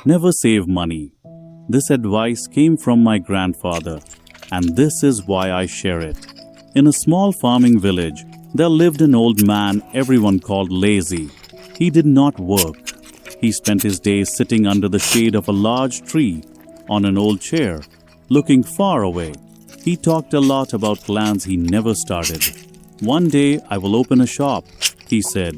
Never save money. This advice came from my grandfather, and this is why I share it. In a small farming village, there lived an old man everyone called lazy. He did not work. He spent his days sitting under the shade of a large tree on an old chair, looking far away. He talked a lot about plans he never started. One day I will open a shop, he said.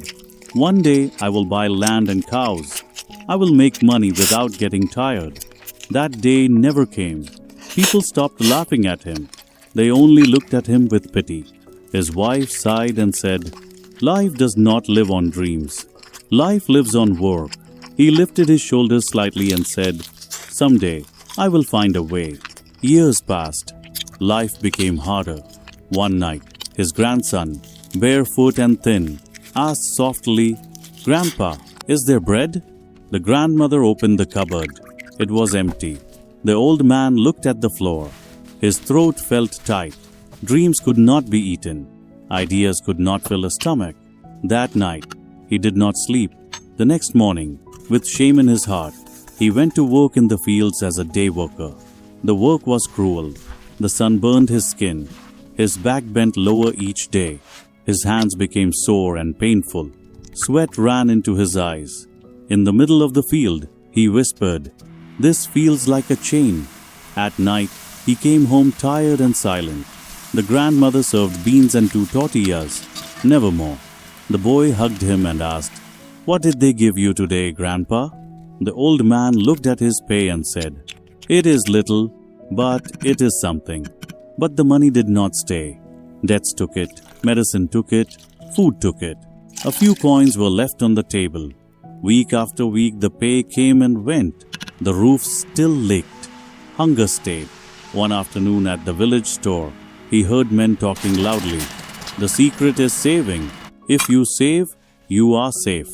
One day I will buy land and cows. I will make money without getting tired. That day never came. People stopped laughing at him. They only looked at him with pity. His wife sighed and said, "Life does not live on dreams. Life lives on work." He lifted his shoulders slightly and said, "Someday I will find a way." Years passed. Life became harder. One night, his grandson, barefoot and thin, asked softly, "Grandpa, is there bread?" The grandmother opened the cupboard. It was empty. The old man looked at the floor. His throat felt tight. Dreams could not be eaten. Ideas could not fill a stomach. That night, he did not sleep. The next morning, with shame in his heart, he went to work in the fields as a day worker. The work was cruel. The sun burned his skin. His back bent lower each day. His hands became sore and painful. Sweat ran into his eyes. In the middle of the field, he whispered, "This feels like a chain." At night, he came home tired and silent. The grandmother served beans and 2 tortillas. Nevermore. The boy hugged him and asked, "What did they give you today, Grandpa?" The old man looked at his pay and said, "It is little, but it is something." But the money did not stay. Debts took it, medicine took it, food took it. A few coins were left on the table. Week after week the pay came and went. The roof still leaked. Hunger stayed. One afternoon at the village store, he heard men talking loudly. "The secret is saving. If you save, you are safe."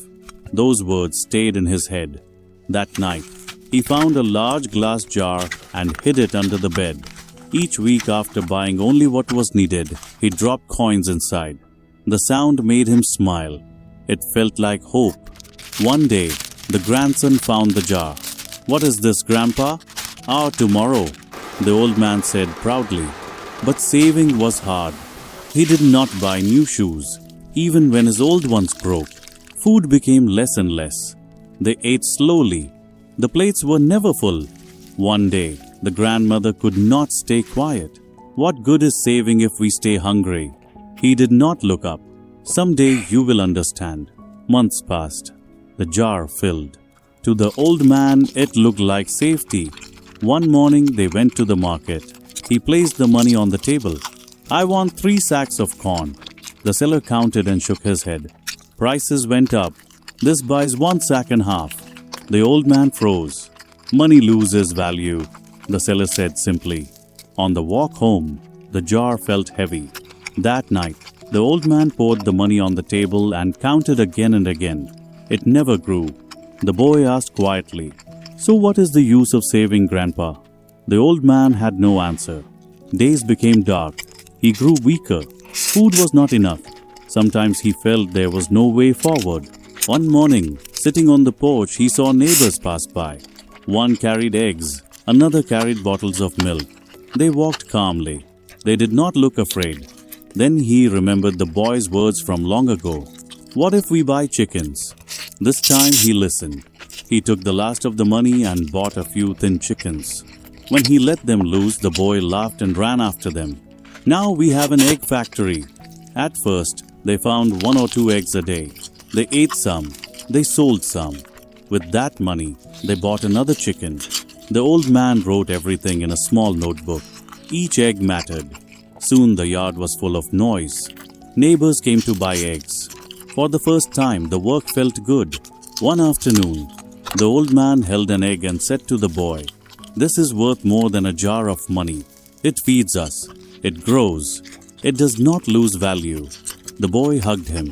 Those words stayed in his head. That night, he found a large glass jar and hid it under the bed. Each week, after buying only what was needed, he dropped coins inside. The sound made him smile. It felt like hope. One day, the grandson found the jar. "What is this, Grandpa?" "Our tomorrow," the old man said proudly. But saving was hard. He did not buy new shoes, even when his old ones broke. Food became less and less. They ate slowly. The plates were never full. One day, the grandmother could not stay quiet. "What good is saving if we stay hungry?" He did not look up. "Someday you will understand." Months passed. The jar filled. To the old man, it looked like safety. One morning, they went to the market. He placed the money on the table. "I want 3 sacks of corn." The seller counted and shook his head. Prices went up. "This buys 1 sack and half." The old man froze. "Money loses value," the seller said simply. On the walk home, the jar felt heavy. That night, the old man poured the money on the table and counted again and again. It never grew. The boy asked quietly, "So what is the use of saving, Grandpa?" The old man had no answer. Days became dark. He grew weaker. Food was not enough. Sometimes he felt there was no way forward. One morning, sitting on the porch, he saw neighbors pass by. One carried eggs, another carried bottles of milk. They walked calmly. They did not look afraid. Then he remembered the boy's words from long ago. "What if we buy chickens?" This time he listened. He took the last of the money and bought a few thin chickens. When he let them loose, the boy laughed and ran after them. "Now we have an egg factory." At first, they found 1 or 2 eggs a day. They ate some. They sold some. With that money, they bought another chicken. The old man wrote everything in a small notebook. Each egg mattered. Soon the yard was full of noise. Neighbors came to buy eggs. For the first time, the work felt good. One afternoon, the old man held an egg and said to the boy, "This is worth more than a jar of money. It feeds us. It grows. It does not lose value." The boy hugged him.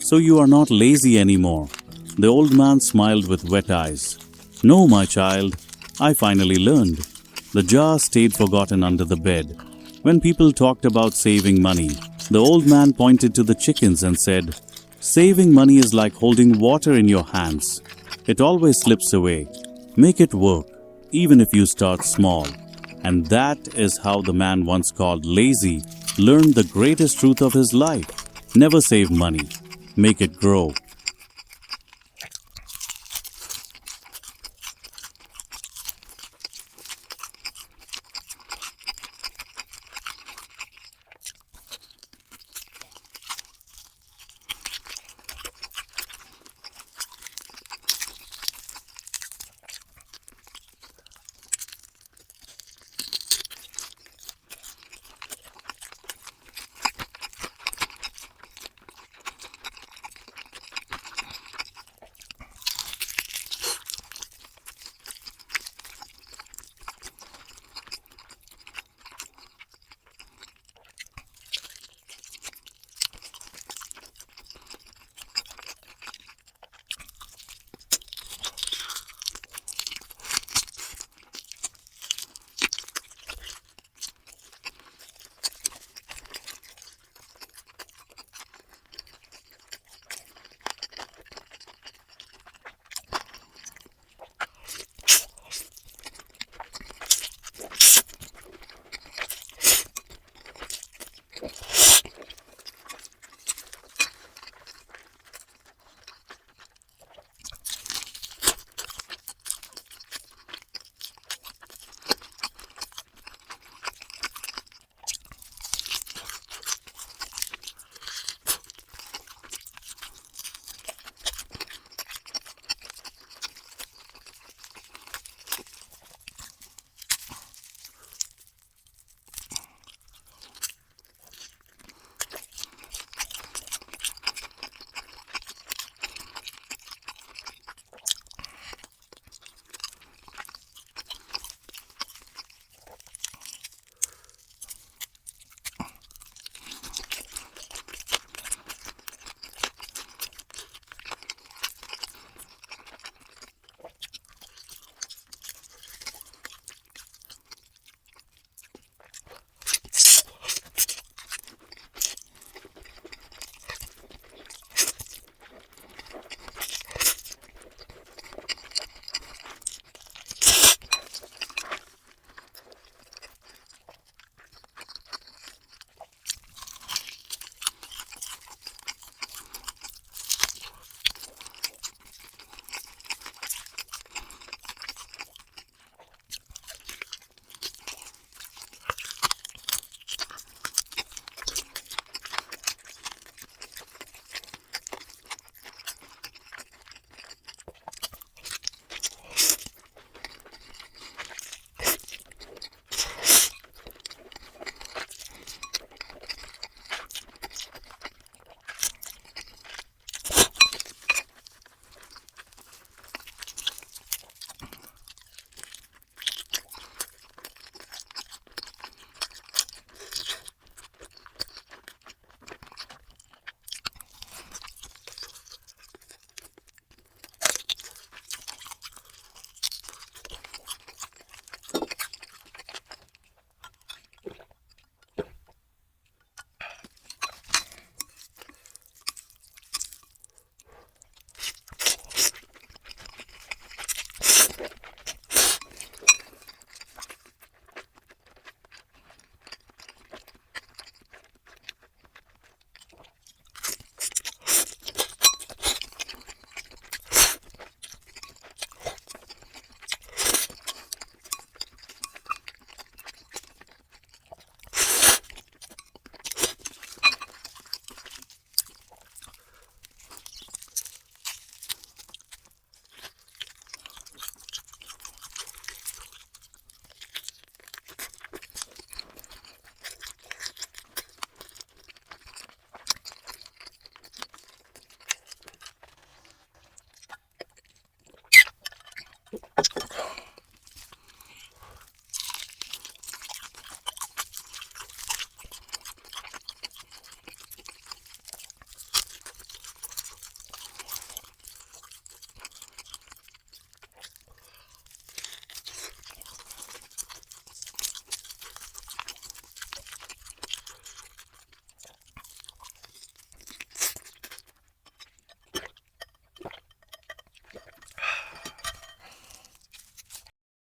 "So you are not lazy anymore." The old man smiled with wet eyes. "No, my child. I finally learned." The jar stayed forgotten under the bed. When people talked about saving money, the old man pointed to the chickens and said, "Saving money is like holding water in your hands. It always slips away. Make it work, even if you start small. And that is how the man once called lazy learned the greatest truth of his life. Never save money. Make it grow.